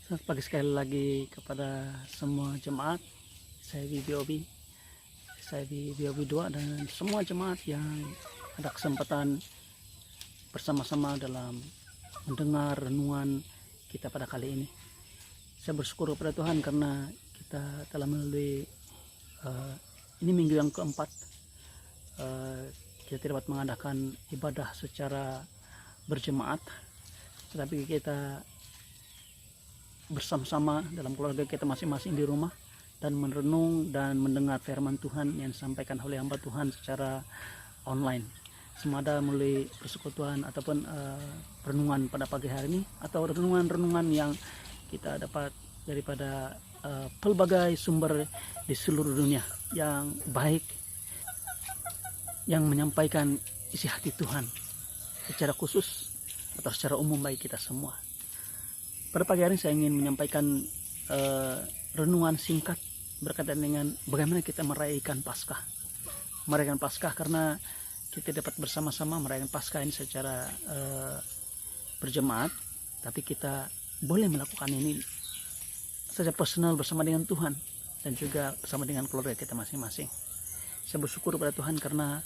Selamat pagi sekali lagi kepada semua jemaat. Saya Bibi Saya Bibi 2 dan semua jemaat yang ada kesempatan bersama-sama dalam mendengar renungan kita pada kali ini. Saya bersyukur kepada Tuhan karena kita telah melalui ini minggu yang keempat. Kita tidak dapat mengadakan ibadah secara berjemaat, tetapi kita bersama-sama dalam keluarga kita masing-masing di rumah dan merenung dan mendengar firman Tuhan yang disampaikan oleh hamba Tuhan secara online. Semada melalui persekutuan ataupun renungan pada pagi hari ini, atau renungan-renungan yang kita dapat daripada pelbagai sumber di seluruh dunia yang baik, yang menyampaikan isi hati Tuhan secara khusus atau secara umum bagi kita semua. Pada pagi hari ini saya ingin menyampaikan renungan singkat berkaitan dengan bagaimana kita merayakan Paskah. Merayakan Paskah karena kita dapat bersama-sama merayakan Paskah ini secara berjemaat, tapi kita boleh melakukan ini secara personal bersama dengan Tuhan dan juga bersama dengan keluarga kita masing-masing. Saya bersyukur kepada Tuhan karena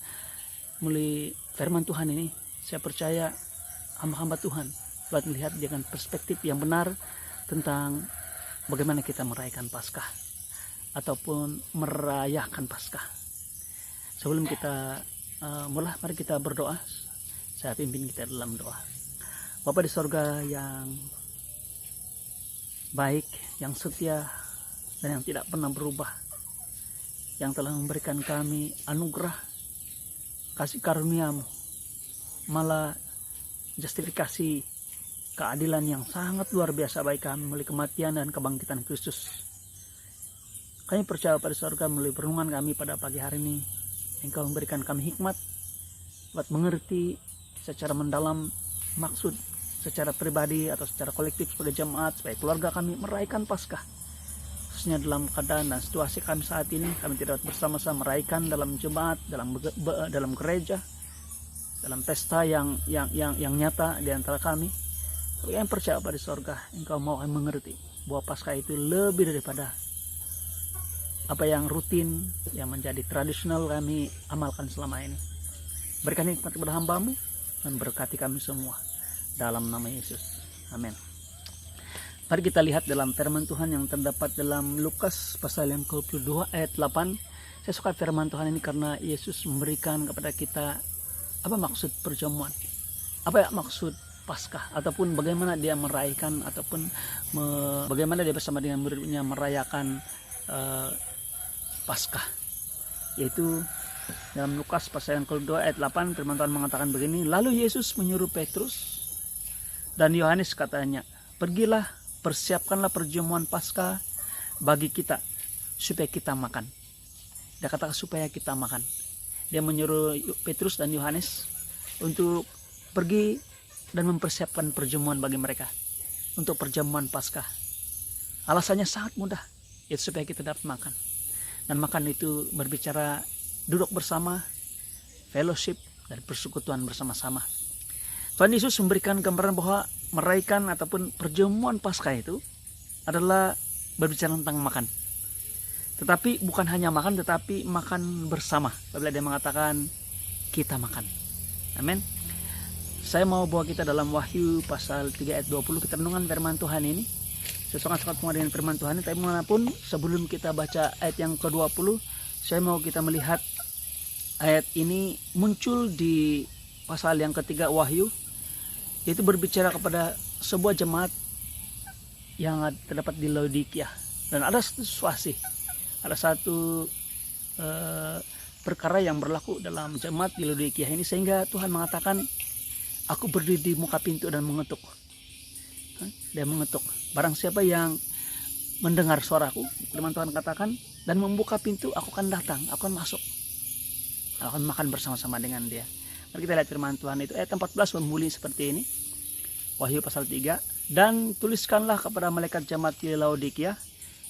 melalui firman Tuhan ini saya percaya hamba-hamba Tuhan dapat melihat dengan perspektif yang benar tentang bagaimana kita merayakan Paskah ataupun merayakan Paskah. Sebelum kita mulai, mari kita berdoa. Saya pimpin kita dalam doa. Bapa di sorga yang baik, yang setia, dan yang tidak pernah berubah, yang telah memberikan kami anugerah kasih karunia-Mu, malah justifikasi keadilan yang sangat luar biasa bagi kami melalui kematian dan kebangkitan Kristus. Kami percaya pada surga melalui renungan kami pada pagi hari ini, Engkau memberikan kami hikmat buat mengerti secara mendalam maksud secara pribadi atau secara kolektif sebagai jemaat, sebagai keluarga kami merayakan Paskah. Khususnya dalam keadaan dan situasi kami saat ini, kami tidak bersama-sama merayakan dalam jemaat, dalam gereja, dalam pesta yang nyata di antara kami. Tapi yang percaya pada sorga, Engkau mau kami mengerti bahwa Paskah itu lebih daripada apa yang rutin, yang menjadi tradisional kami amalkan selama ini. Berikan hikmat kepada hamba-Mu dan berkati kami semua dalam nama Yesus. Amin. Mari kita lihat dalam firman Tuhan yang terdapat dalam Lukas pasal yang ke-22 ayat 8. Saya suka firman Tuhan ini karena Yesus memberikan kepada kita apa maksud perjamuan, apa maksud Paskah, ataupun bagaimana dia merayakan, ataupun bagaimana dia bersama dengan murid-muridnya merayakan Paskah. Yaitu dalam Lukas pasal yang ke-2 ayat 8, firman Tuhan mengatakan begini, lalu Yesus menyuruh Petrus dan Yohanes katanya, pergilah, persiapkanlah perjamuan Paskah bagi kita supaya kita makan. Dia katakan supaya kita makan. Dia menyuruh Petrus dan Yohanes untuk pergi dan mempersiapkan perjamuan bagi mereka untuk perjamuan Paskah. Alasannya sangat mudah, yaitu supaya kita dapat makan. Dan makan itu berbicara duduk bersama, fellowship, dan persekutuan bersama-sama. Tuhan Yesus memberikan gambaran bahwa merayakan ataupun perjamuan Paskah itu adalah berbicara tentang makan. Tetapi bukan hanya makan, tetapi makan bersama. Apabila dia mengatakan kita makan. Amin. Saya mau bawa kita dalam Wahyu pasal 3 ayat 20, kita renungan firman Tuhan ini. Saya sangat pengen dengan firman Tuhan ini, tapi manapun sebelum kita baca ayat yang ke-20, saya mau kita melihat ayat ini muncul di pasal yang ketiga Wahyu, yaitu berbicara kepada sebuah jemaat yang terdapat di Laodikia. Dan ada satu situasi, ada satu perkara yang berlaku dalam jemaat di Laodikia ini, sehingga Tuhan mengatakan, aku berdiri di muka pintu dan mengetuk. Dia mengetuk. Barang siapa yang mendengar suaraku, firman Tuhan katakan, dan membuka pintu, aku akan datang, aku akan masuk. Aku akan makan bersama-sama dengan dia. Mari kita lihat firman Tuhan itu. Ayat 14 berbunyi seperti ini. Wahyu pasal 3. Dan tuliskanlah kepada malaikat jemaat di Laodikia,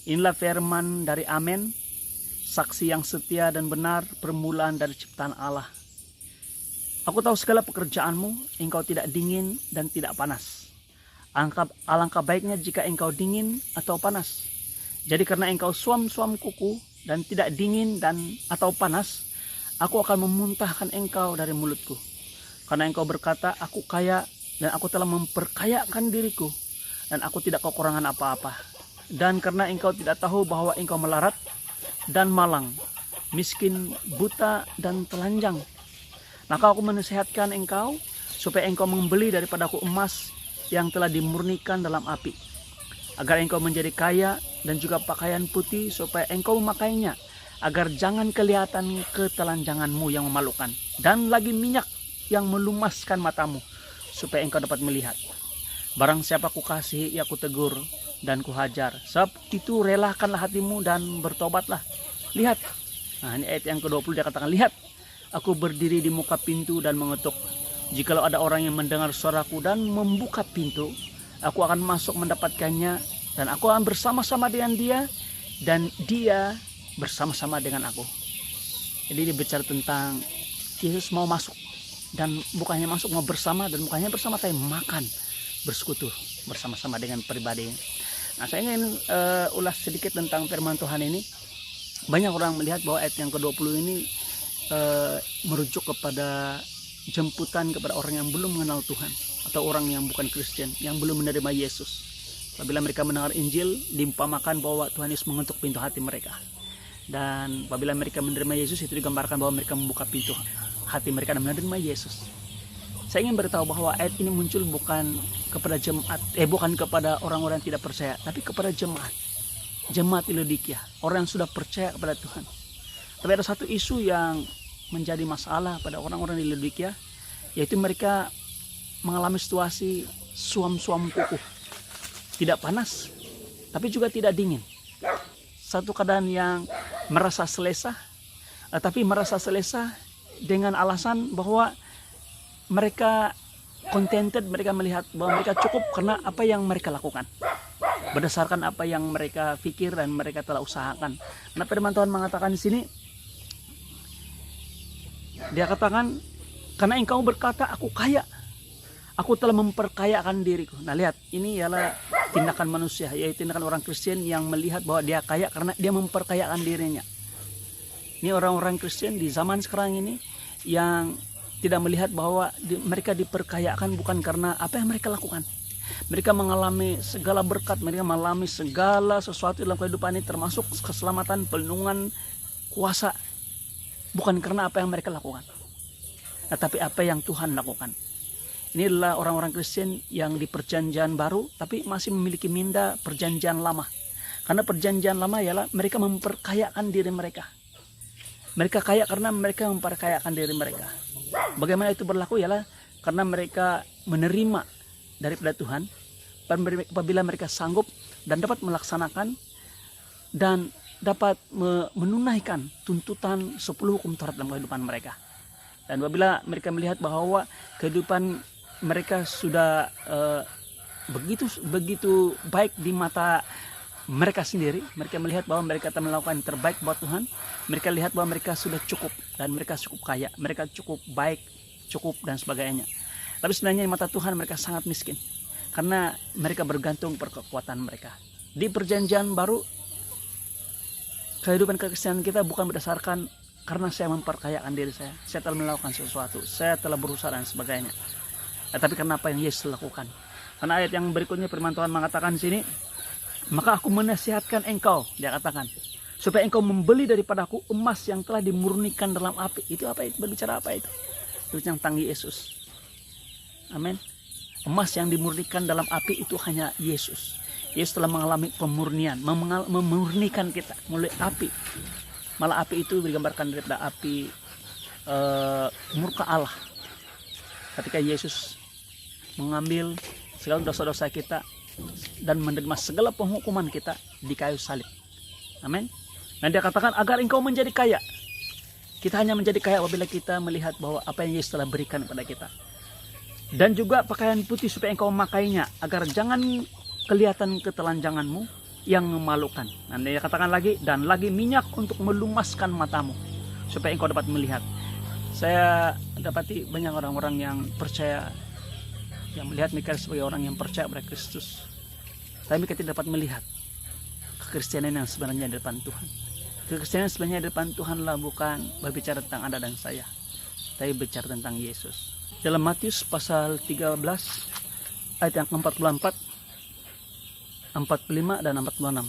inilah firman dari Amen, saksi yang setia dan benar, permulaan dari ciptaan Allah. Aku tahu segala pekerjaanmu, engkau tidak dingin dan tidak panas. Alangkah baiknya jika engkau dingin atau panas. Jadi karena engkau suam-suam kuku dan tidak dingin dan atau panas, aku akan memuntahkan engkau dari mulutku. Karena engkau berkata, aku kaya dan aku telah memperkayakan diriku, dan aku tidak kekurangan apa-apa. Dan karena engkau tidak tahu bahwa engkau melarat dan malang, miskin, buta, dan telanjang, maka aku menasihatkan engkau supaya engkau membeli daripadaku emas yang telah dimurnikan dalam api, agar engkau menjadi kaya, dan juga pakaian putih supaya engkau memakainya, agar jangan kelihatan ketelanjanganmu yang memalukan, dan lagi minyak yang melumaskan matamu supaya engkau dapat melihat. Barang siapa ku kasihi, ya ku tegur dan ku hajar. Sebab itu relakanlah hatimu dan bertobatlah. Lihat, nah ini ayat yang ke-20 dia katakan, lihat, aku berdiri di muka pintu dan mengetuk. Jikalau ada orang yang mendengar suaraku dan membuka pintu, aku akan masuk mendapatkannya, dan aku akan bersama-sama dengan dia, dan dia bersama-sama dengan aku. Jadi dia bicara tentang Yesus mau masuk, dan bukannya masuk mau bersama, dan bukannya bersama, tapi makan, bersekutu bersama-sama dengan pribadi. Nah, saya ingin ulas sedikit tentang firman Tuhan ini. Banyak orang melihat bahwa ayat yang ke-20 ini merujuk kepada jemputan kepada orang yang belum mengenal Tuhan, atau orang yang bukan Kristen, yang belum menerima Yesus. Apabila mereka mendengar Injil, diumpamakan bahwa Tuhan Yesus mengetuk pintu hati mereka. Dan apabila mereka menerima Yesus, itu digambarkan bahwa mereka membuka pintu hati mereka dan menerima Yesus. Saya ingin beritahu bahwa ayat ini muncul bukan kepada jemaat, bukan kepada orang-orang yang tidak percaya, tapi kepada jemaat di Laodikia, orang yang sudah percaya kepada Tuhan. Tapi ada satu isu yang menjadi masalah pada orang-orang di Laodikia, yaitu mereka mengalami situasi suam-suam kuku, tidak panas tapi juga tidak dingin. Satu keadaan yang merasa selesa, tapi merasa selesa dengan alasan bahwa mereka contented, mereka melihat bahwa mereka cukup karena apa yang mereka lakukan, berdasarkan apa yang mereka pikir dan mereka telah usahakan. Nah, firman Tuhan mengatakan di sini, dia katakan, karena engkau berkata aku kaya, aku telah memperkayakan diriku. Nah, lihat, ini ialah tindakan manusia, yaitu tindakan orang Kristen yang melihat bahwa dia kaya karena dia memperkayakan dirinya. Ini orang-orang Kristen di zaman sekarang ini yang tidak melihat bahwa mereka diperkayakan bukan karena apa yang mereka lakukan. Mereka mengalami segala berkat, mereka mengalami segala sesuatu dalam kehidupan ini, termasuk keselamatan, perlindungan, kuasa, bukan karena apa yang mereka lakukan, tetapi apa yang Tuhan lakukan. Ini adalah orang-orang Kristen yang di perjanjian baru, tapi masih memiliki minda perjanjian lama. Karena perjanjian lama ialah mereka memperkayakan diri mereka. Mereka kaya karena mereka memperkayakan diri mereka. Bagaimana itu berlaku ialah karena mereka menerima daripada Tuhan, apabila mereka sanggup dan dapat melaksanakan dan dapat menunaikan tuntutan 10 hukum Taurat dalam kehidupan mereka. Dan apabila mereka melihat bahwa kehidupan mereka sudah begitu baik di mata mereka sendiri, mereka melihat bahwa mereka telah melakukan yang terbaik buat Tuhan, mereka lihat bahwa mereka sudah cukup, dan mereka cukup kaya, mereka cukup baik, cukup dan sebagainya. Tapi sebenarnya di mata Tuhan mereka sangat miskin, karena mereka bergantung pada kekuatan mereka. Di perjanjian baru, kehidupan kekristenan kita bukan berdasarkan karena saya memperkayakan diri saya telah melakukan sesuatu, saya telah berusaha dan sebagainya. Tapi karena apa yang Yesus lakukan. Karena ayat yang berikutnya firman Tuhan mengatakan di sini, maka aku menasihatkan engkau, dia katakan, supaya engkau membeli daripadaku emas yang telah dimurnikan dalam api. Itu apa itu? Berbicara apa itu? Itu tentang Yesus. Amin. Emas yang dimurnikan dalam api itu hanya Yesus. Yesus telah mengalami pemurnian, memurnikan kita melalui api. Malah api itu digambarkan daripada api murka Allah. Ketika Yesus mengambil segala dosa-dosa kita dan menerima segala penghukuman kita di kayu salib. Amin. Dan dia katakan agar engkau menjadi kaya. Kita hanya menjadi kaya apabila kita melihat bahwa apa yang Yesus telah berikan kepada kita. Dan juga pakaian putih supaya engkau memakainya, agar jangan kelihatan ketelanjanganmu yang memalukan. Dan dia katakan lagi, dan lagi minyak untuk melumaskan matamu supaya engkau dapat melihat. Saya dapati banyak orang-orang yang percaya yang melihat mereka sebagai orang yang percaya pada Kristus. Tapi mereka tidak dapat melihat kekristenan yang sebenarnya di depan Tuhan. Kekristenan sebenarnya di depan Tuhanlah bukan berbicara tentang Anda dan saya, tapi berbicara tentang Yesus. Dalam Matius pasal 13 ayat yang ke-44, 45 dan 46.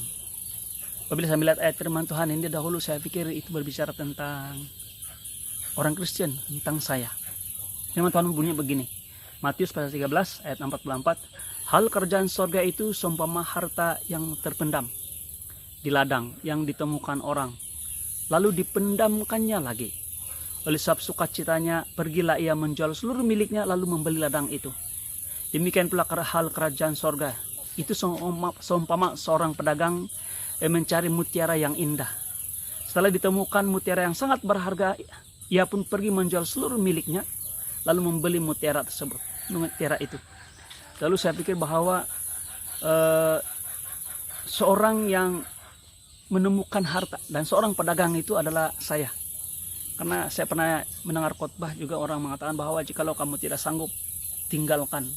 Apabila saya melihat ayat firman Tuhan ini dahulu, saya pikir itu berbicara tentang orang Kristen, tentang saya. Firman Tuhan bunyi begini. Matius pasal 13 ayat 44. Hal kerajaan sorga itu seumpama harta yang terpendam di ladang yang ditemukan orang, lalu dipendamkannya lagi. Oleh sebab sukacitanya, pergilah ia menjual seluruh miliknya lalu membeli ladang itu. Demikian pula hal kerajaan sorga itu seumpama seorang pedagang yang mencari mutiara yang indah. Setelah ditemukan mutiara yang sangat berharga, ia pun pergi menjual seluruh miliknya lalu membeli mutiara tersebut, mutiara itu. Lalu saya pikir bahwa seorang yang menemukan harta dan seorang pedagang itu adalah saya. Karena saya pernah mendengar khotbah juga orang mengatakan bahwa jikalau kamu tidak sanggup, tinggalkan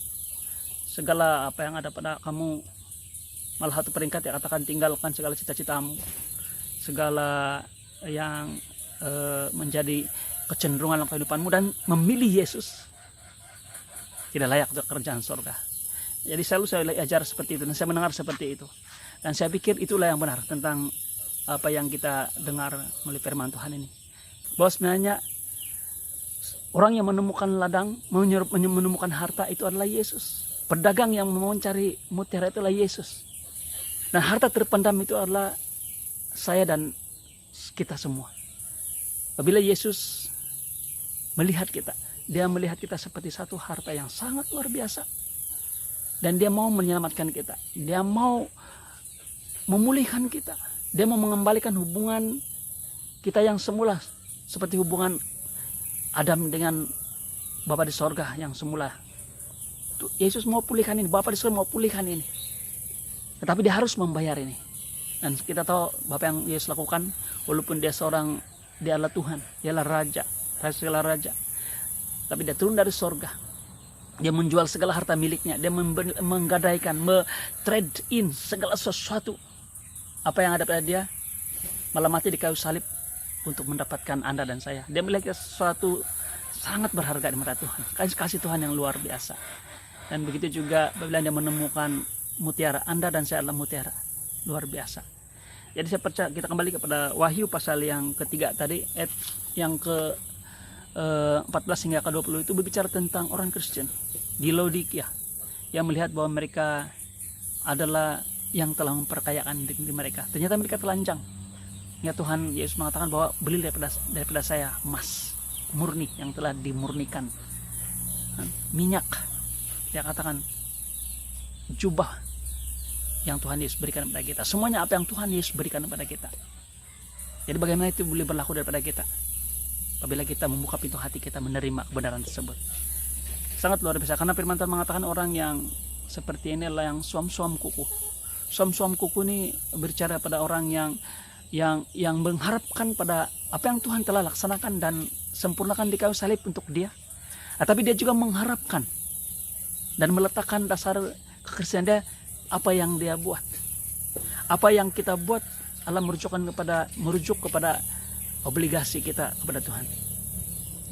segala apa yang ada pada kamu. Malah satu peringkat yang katakan tinggalkan segala cita-citamu, segala yang menjadi kecenderungan dalam kehidupanmu dan memilih Yesus. Tidak layak untuk kerajaan surga. Jadi selalu saya ajar seperti itu dan saya mendengar seperti itu. Dan saya pikir itulah yang benar tentang apa yang kita dengar melalui firman Tuhan ini. Bahwa sebenarnya orang yang menemukan ladang, menemukan harta itu adalah Yesus. Pedagang yang mencari mutiara itulah Yesus. Dan harta terpendam itu adalah saya dan kita semua. Apabila Yesus melihat kita, dia melihat kita seperti satu harta yang sangat luar biasa. Dan dia mau menyelamatkan kita. Dia mau memulihkan kita. Dia mau mengembalikan hubungan kita yang semula. Seperti hubungan Adam dengan Bapa di sorga yang semula. Yesus mau pulihkan ini. Bapa di sorga mau pulihkan ini. Tetapi dia harus membayar ini. Dan kita tahu Bapa yang Yesus lakukan. Walaupun dia adalah Tuhan. Dia adalah Raja. Segala Raja. Tapi dia turun dari sorga. Dia menjual segala harta miliknya. Dia menggadaikan, trade in segala sesuatu. Apa yang ada pada dia. Malah mati di kayu salib untuk mendapatkan Anda dan saya. Dia melihat sesuatu sangat berharga di mata Tuhan. Kasih Tuhan yang luar biasa. Dan begitu juga apabila dia menemukan mutiara. Anda dan saya adalah mutiara. Luar biasa. Jadi saya percaya kita kembali kepada Wahyu pasal yang ketiga tadi. Ayat yang ke 14 hingga ke 20 itu berbicara tentang orang Kristen di Laodikia yang melihat bahwa mereka adalah yang telah memperkayakan diri mereka. Ternyata mereka telanjang. Ya Tuhan Yesus mengatakan bahwa beli daripada saya emas murni yang telah dimurnikan, minyak, dia katakan jubah yang Tuhan Yesus berikan kepada kita. Semuanya apa yang Tuhan Yesus berikan kepada kita. Jadi bagaimana itu boleh berlaku daripada kita apabila kita membuka pintu hati kita menerima kebenaran tersebut. Sangat luar biasa karena firman Tuhan mengatakan orang yang seperti ini adalah yang suam-suam kuku. Suam-suam kuku ini berbicara pada orang yang mengharapkan pada apa yang Tuhan telah laksanakan dan sempurnakan di kayu salib untuk dia. Tapi dia juga mengharapkan dan meletakkan dasar kekristenan dia apa yang dia buat. Apa yang kita buat adalah merujuk kepada obligasi kita kepada Tuhan.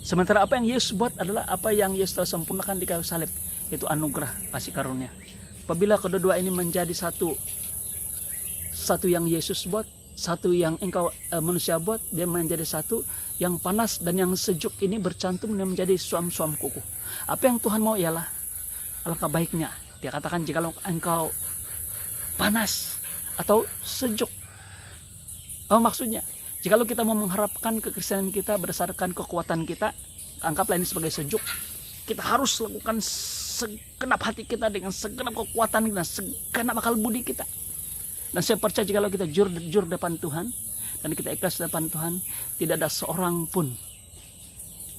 Sementara apa yang Yesus buat adalah apa yang Yesus telah sempurnakan di kayu salib, yaitu anugerah kasih karunia. Apabila kedua-dua ini menjadi satu yang Yesus buat, satu yang engkau manusia buat, dia menjadi satu yang panas dan yang sejuk ini bercantum dan menjadi suam-suam kuku. Apa yang Tuhan mau ialah alangkah baiknya. Dia katakan jika engkau panas atau sejuk. Apa maksudnya? Jikalau kita mau mengharapkan kekristenan kita berdasarkan kekuatan kita, anggaplah ini sebagai sejuk. Kita harus lakukan segenap hati kita dengan segenap kekuatan dan segenap akal budi kita. Dan saya percaya jikalau kita jujur depan Tuhan dan kita ikhlas depan Tuhan, tidak ada seorang pun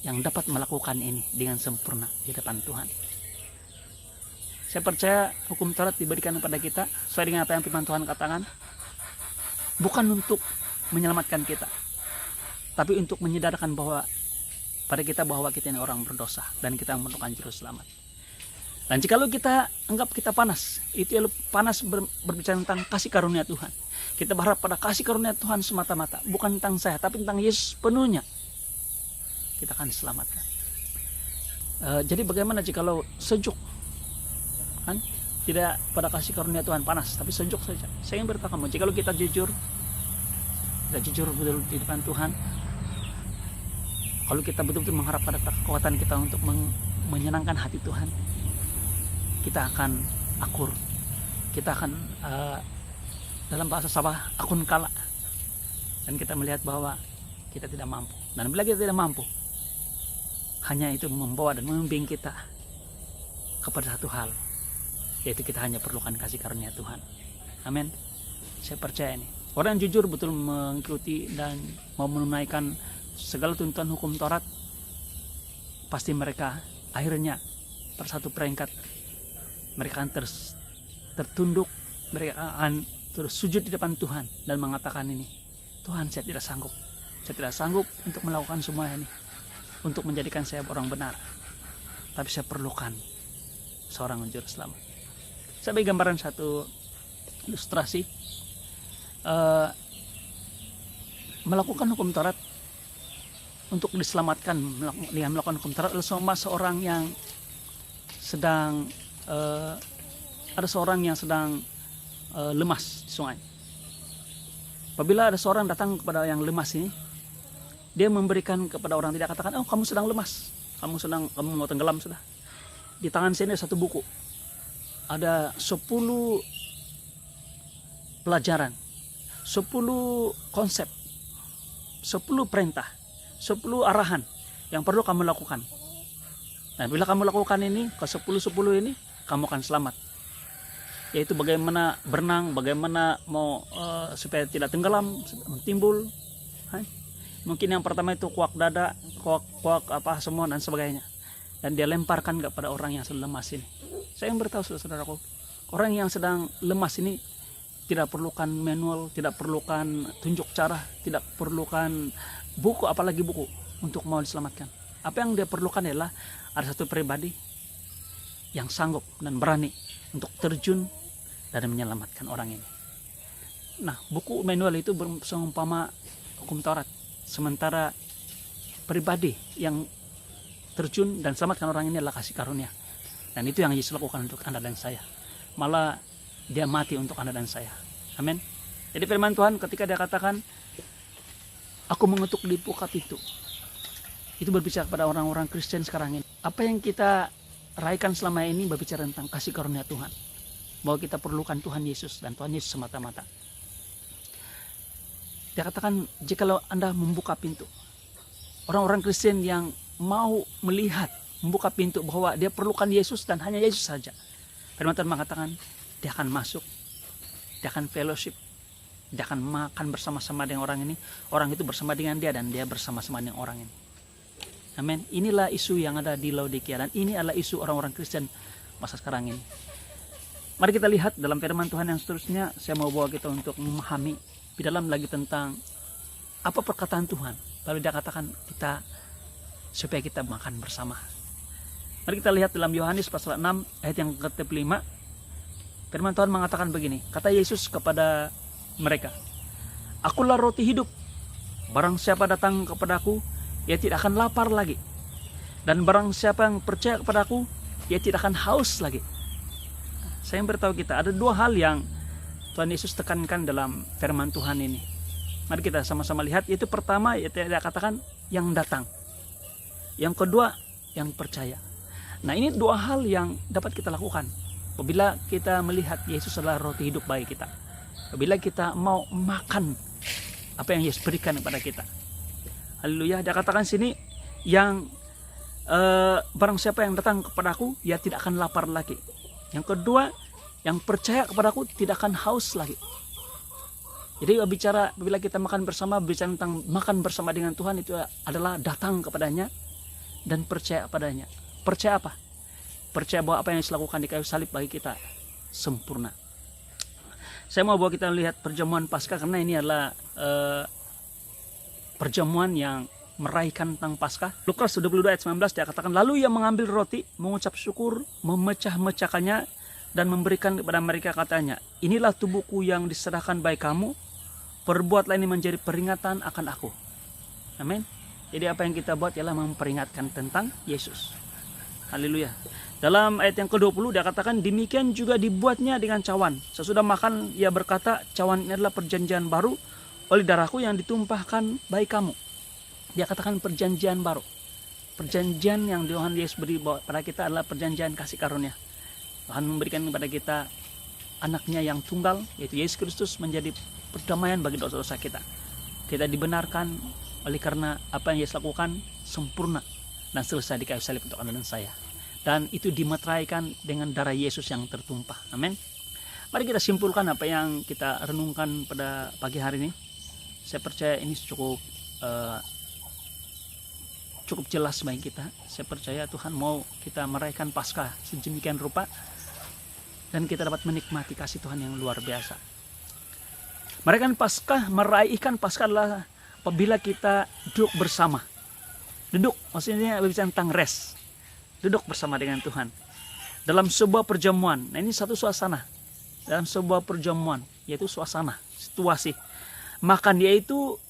yang dapat melakukan ini dengan sempurna di depan Tuhan. Saya percaya hukum Taurat diberikan kepada kita sesuai dengan apa yang firman Tuhan katakan, bukan untuk menyelamatkan kita, tapi untuk menyadarkan bahwa pada kita bahwa kita ini orang berdosa dan kita memerlukan juru selamat. Dan jikalau kita anggap kita panas, itu panas berbicara tentang kasih karunia Tuhan. Kita berharap pada kasih karunia Tuhan semata-mata, bukan tentang saya, tapi tentang Yesus penuhnya. Kita akan diselamatkan. Jadi bagaimana jikalau sejuk, kan? Tidak pada kasih karunia Tuhan panas, tapi sejuk saja. Saya ingin berkata kamu, jikalau kita jujur betul di depan Tuhan, kalau kita betul-betul mengharap pada kekuatan kita untuk menyenangkan hati Tuhan, kita akan akur, kita akan dalam bahasa Sabah akun kala, dan kita melihat bahwa kita tidak mampu. Dan bila kita tidak mampu, hanya itu membawa dan membimbing kita kepada satu hal, yaitu kita hanya perlukan kasih karunia Tuhan. Amin. Saya percaya ini. Orang yang jujur betul mengikuti dan mau menunaikan segala tuntutan hukum Taurat, pasti mereka akhirnya pada satu peringkat mereka akan tertunduk, mereka akan terus sujud di depan Tuhan dan mengatakan ini, Tuhan, saya tidak sanggup untuk melakukan semua ini, untuk menjadikan saya orang benar, tapi saya perlukan seorang juru selamat. Saya beri gambaran satu ilustrasi. Melakukan hukum Taurat untuk diselamatkan, melakukan hukum Taurat adalah sama seorang yang sedang ada seorang yang sedang lemas di sungai. Apabila ada seorang datang kepada yang lemas ini, dia memberikan kepada orang, tidak katakan, oh kamu sedang lemas, kamu mau tenggelam sudah. Di tangan sini ada satu buku, ada 10 pelajaran, 10 konsep, 10 perintah, 10 arahan yang perlu kamu lakukan. Dan bila kamu lakukan ini, ke 10 ini, kamu akan selamat. Yaitu bagaimana berenang, bagaimana mau supaya tidak tenggelam, timbul. Mungkin yang pertama itu kuak dada, kuak apa semua dan sebagainya. Dan dia lemparkan kepada orang yang sedang lemas ini. Saya yang beritahu saudaraku, orang yang sedang lemas ini tidak perlukan manual, tidak perlukan tunjuk cara, tidak perlukan buku, apalagi buku untuk mau diselamatkan. Apa yang dia perlukan adalah ada satu pribadi yang sanggup dan berani untuk terjun dan menyelamatkan orang ini. Nah, buku manual itu berumpama hukum Taurat, sementara pribadi yang terjun dan selamatkan orang ini adalah kasih karunia. Dan itu yang Yesus lakukan untuk Anda dan saya. Malah dia mati untuk Anda dan saya. Amin. Jadi firman Tuhan ketika dia katakan, aku mengetuk di buka pintu, itu berbicara kepada orang-orang Kristen sekarang ini. Apa yang kita raihkan selama ini berbicara tentang kasih karunia Tuhan, bahwa kita perlukan Tuhan Yesus dan Tuhan Yesus semata-mata. Dia katakan, jikalau Anda membuka pintu, orang-orang Kristen yang mau melihat, membuka pintu bahwa dia perlukan Yesus dan hanya Yesus saja, firman Tuhan mengatakan dia akan masuk, dia akan fellowship, dia akan makan bersama-sama dengan orang ini, orang itu bersama dengan dia dan dia bersama-sama dengan orang ini. Amin. Inilah isu yang ada di Laodikia dan ini adalah isu orang-orang Kristen masa sekarang ini. Mari kita lihat dalam firman Tuhan yang seterusnya. Saya mau bawa kita untuk memahami di dalam lagi tentang apa perkataan Tuhan. Lalu dia katakan kita supaya kita makan bersama. Mari kita lihat dalam Yohanes pasal 6 ayat yang ke-5. Firman Tuhan mengatakan begini, kata Yesus kepada mereka, akulah roti hidup, barang siapa datang kepadaku, ia tidak akan lapar lagi, dan barang siapa yang percaya kepadaku, ia tidak akan haus lagi. Saya beritahu kita ada dua hal yang Tuhan Yesus tekankan dalam firman Tuhan ini. Mari kita sama-sama lihat. Itu pertama, yaitu dia katakan yang datang, yang kedua yang percaya. Nah, ini dua hal yang dapat kita lakukan apabila kita melihat Yesus adalah roti hidup bagi kita. Apabila kita mau makan apa yang Yesus berikan kepada kita. Haleluya. Dia katakan sini yang barang siapa yang datang kepadaku, ia tidak akan lapar lagi. Yang kedua, yang percaya kepadaku tidak akan haus lagi. Jadi bicara bila kita makan bersama, bicara tentang makan bersama dengan Tuhan, itu adalah datang kepadanya dan percaya kepadanya. Percaya apa? Percaya bahwa apa yang dilakukan di kayu salib bagi kita sempurna. Saya mau bawa kita lihat perjamuan Paskah karena ini adalah perjamuan yang meraihkan tentang Paskah. Lukas 22 ayat 19 dia katakan, lalu ia mengambil roti, mengucap syukur, memecah-mecahkannya dan memberikan kepada mereka, katanya, inilah tubuhku yang diserahkan bagi kamu, perbuatlah ini menjadi peringatan akan aku. Amin. Jadi apa yang kita buat ialah memperingatkan tentang Yesus. Haleluya. Dalam ayat yang ke-20 dia katakan, demikian juga dibuatnya dengan cawan. Sesudah makan ia berkata, cawan ini adalah perjanjian baru oleh darahku yang ditumpahkan bagi kamu. Dia katakan perjanjian baru. Perjanjian yang Tuhan Yesus beri pada kita adalah perjanjian kasih karunia. Tuhan memberikan kepada kita anaknya yang tunggal, yaitu Yesus Kristus, menjadi perdamaian bagi dosa-dosa kita. Kita dibenarkan oleh karena apa yang Yesus lakukan sempurna dan selesai di kayu salib untuk Anda dan saya. Dan itu dimeteraikan dengan darah Yesus yang tertumpah. Amin. Mari kita simpulkan apa yang kita renungkan pada pagi hari ini. Saya percaya ini cukup jelas bagi kita. Saya percaya Tuhan mau kita merayakan Paskah sedemikian rupa dan kita dapat menikmati kasih Tuhan yang luar biasa. Meraihkan Paskah adalah apabila kita duduk bersama. Duduk maksudnya berbicara tentang rest. Duduk bersama dengan Tuhan dalam sebuah perjamuan. Nah, ini satu suasana. Dalam sebuah perjamuan, yaitu suasana, situasi. Makan yaitu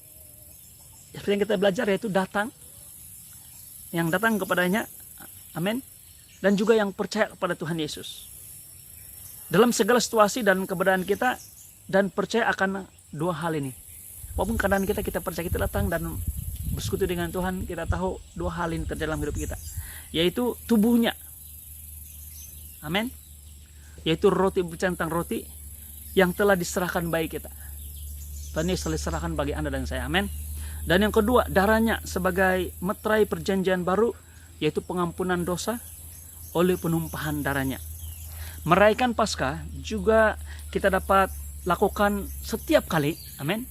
seperti yang kita belajar, yaitu datang. Yang datang kepadanya, amin. Dan juga yang percaya kepada Tuhan Yesus. Dalam segala situasi dan keberadaan kita, dan percaya akan dua hal ini. Walaupun keadaan kita percaya, kita datang dan bersekutu dengan Tuhan, kita tahu dua hal ini terjadi dalam hidup kita, yaitu tubuhnya, amin, yaitu roti, berbicara tentang roti yang telah diserahkan bagi kita. Tuhan Yesus telah diserahkan bagi Anda dan saya, amin. Dan yang kedua, darahnya sebagai meterai perjanjian baru, yaitu pengampunan dosa oleh penumpahan darahnya. Merayakan Paskah juga kita dapat lakukan setiap kali, amin,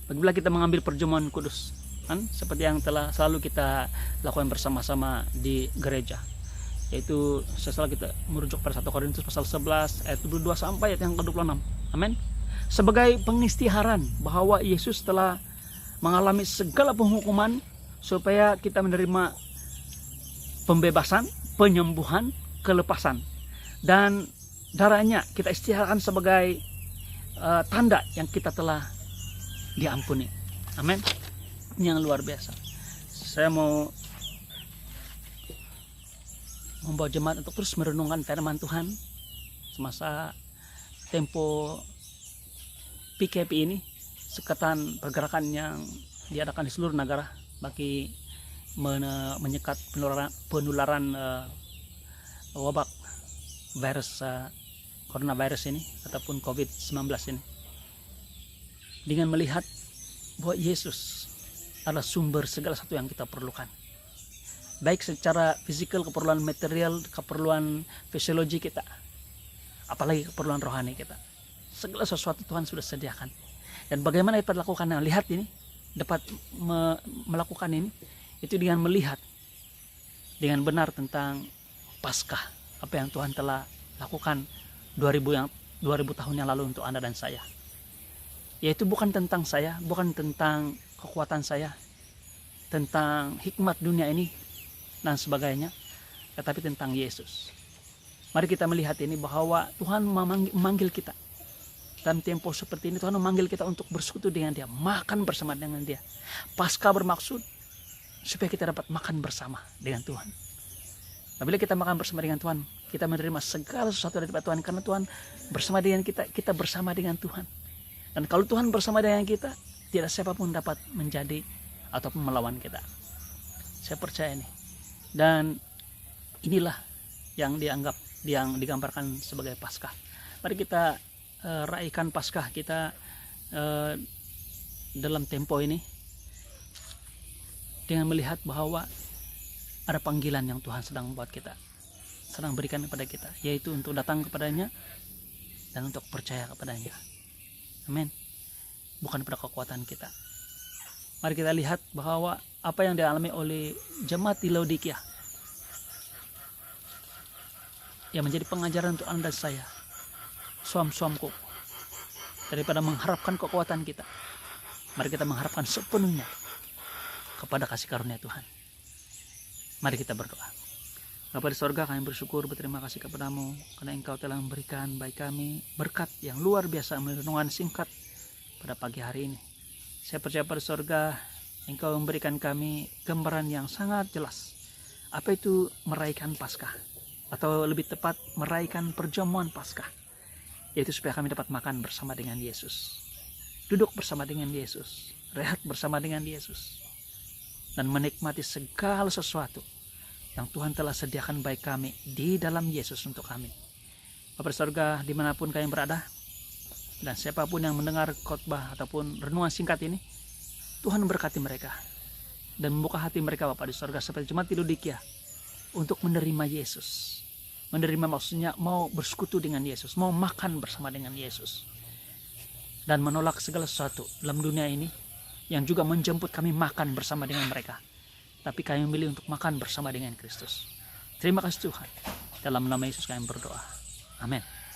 apabila kita mengambil perjamuan kudus, kan? Seperti yang telah selalu kita lakukan bersama-sama di gereja, yaitu setelah kita merujuk pada 1 Korintus pasal 11 ayat 22 sampai ayat yang ke-26, amin, sebagai pengistiharan bahwa Yesus telah mengalami segala penghukuman supaya kita menerima pembebasan, penyembuhan, kelepasan, dan darahnya kita istiharkan sebagai tanda yang kita telah diampuni, amin. Ini yang luar biasa. Saya mau membawa jemaat untuk terus merenungkan firman Tuhan semasa tempo PKP ini, sekatan pergerakan yang diadakan di seluruh negara bagi menyekat penularan wabak virus coronavirus ini ataupun COVID-19 ini, dengan melihat bahwa Yesus adalah sumber segala sesuatu yang kita perlukan, baik secara fisikal, keperluan material, keperluan fisiologi kita, apalagi keperluan rohani kita. Segala sesuatu Tuhan sudah sediakan. Dan bagaimana kita lakukan? Lihat ini, dapat melakukan ini, itu dengan melihat dengan benar tentang Paskah, apa yang Tuhan telah lakukan 2000 tahun yang lalu untuk Anda dan saya. Yaitu bukan tentang saya, bukan tentang kekuatan saya, tentang hikmat dunia ini dan sebagainya, tetapi tentang Yesus. Mari kita melihat ini bahwa Tuhan memanggil kita. Dalam tempo seperti ini Tuhan memanggil kita untuk bersekutu dengan Dia, makan bersama dengan Dia. Paskah bermaksud supaya kita dapat makan bersama dengan Tuhan. Apabila kita makan bersama dengan Tuhan, kita menerima segala sesuatu dari Tuhan, karena Tuhan bersama dengan kita, kita bersama dengan Tuhan. Dan kalau Tuhan bersama dengan kita, tidak siapapun dapat menjadi ataupun melawan kita. Saya percaya ini. Dan inilah yang digambarkan sebagai Paskah. Mari kita raihkan Paskah kita dalam tempo ini dengan melihat bahwa ada panggilan yang Tuhan sedang buat kita, sedang berikan kepada kita, yaitu untuk datang kepadanya dan untuk percaya kepadanya, amin. Bukan pada kekuatan kita. Mari kita lihat bahwa apa yang dialami oleh jemaat di Laodikia yang menjadi pengajaran untuk Anda dan saya, suam-suamku, daripada mengharapkan kekuatan kita, mari kita mengharapkan sepenuhnya kepada kasih karunia Tuhan. Mari kita berdoa. Bapa di sorga, kami bersyukur, berterima kasih kepadamu karena Engkau telah memberikan bagi kami berkat yang luar biasa melalui renungan singkat pada pagi hari ini. Saya percaya pada sorga, Engkau memberikan kami gambaran yang sangat jelas. Apa itu merayakan Paskah? Atau lebih tepat, merayakan perjamuan Paskah. Yaitu supaya kami dapat makan bersama dengan Yesus. Duduk bersama dengan Yesus. Rehat bersama dengan Yesus. Dan menikmati segala sesuatu yang Tuhan telah sediakan bagi kami di dalam Yesus untuk kami. Bapa di sorga, dimanapun kami berada, dan siapapun yang mendengar khotbah ataupun renungan singkat ini, Tuhan berkati mereka dan membuka hati mereka, Bapa di sorga, seperti jemaat di Laodikia, untuk menerima Yesus. Menerima maksudnya mau bersekutu dengan Yesus, mau makan bersama dengan Yesus, dan menolak segala sesuatu dalam dunia ini yang juga menjemput kami makan bersama dengan mereka. Tapi kami memilih untuk makan bersama dengan Kristus. Terima kasih Tuhan. Dalam nama Yesus kami berdoa. Amin.